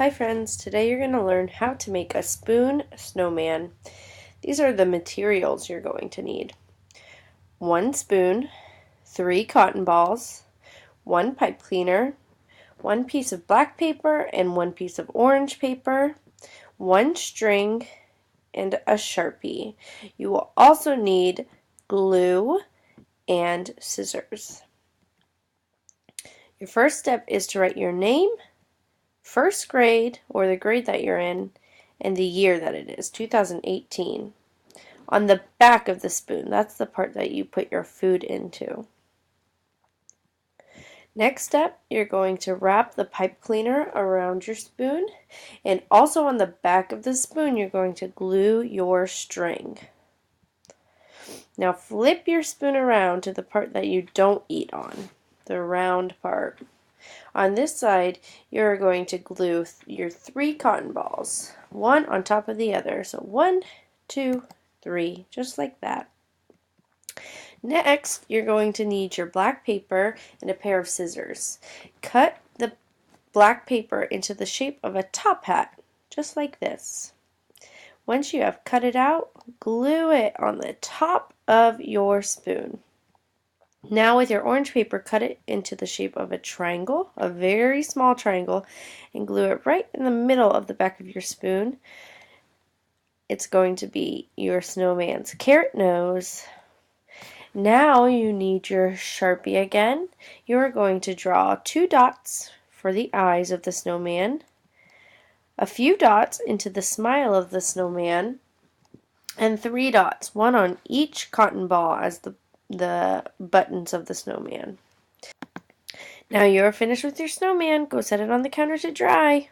Hi friends, today you're going to learn how to make a spoon snowman. These are the materials you're going to need. 1 spoon, 3 cotton balls, 1 pipe cleaner, 1 piece of black paper and 1 piece of orange paper, 1 string, and a Sharpie. You will also need glue and scissors. Your first step is to write your name, first grade, or the grade that you're in, and the year that it is, 2018. On the back of the spoon, that's the part that you put your food into. Next step, you're going to wrap the pipe cleaner around your spoon, and also on the back of the spoon, you're going to glue your string. Now flip your spoon around to the part that you don't eat on, the round part. On this side, you're going to glue your 3 cotton balls, one on top of the other. So 1, 2, 3, just like that. Next, you're going to need your black paper and a pair of scissors. Cut the black paper into the shape of a top hat, just like this. Once you have cut it out, glue it on the top of your spoon. Now with your orange paper, cut it into the shape of a triangle, a very small triangle, and glue it right in the middle of the back of your spoon. It's going to be your snowman's carrot nose. Now you need your Sharpie again. You are going to draw 2 dots for the eyes of the snowman, a few dots into the smile of the snowman, and 3 dots, one on each cotton ball as the buttons of the snowman. Now you're finished with your snowman. Go set it on the counter to dry.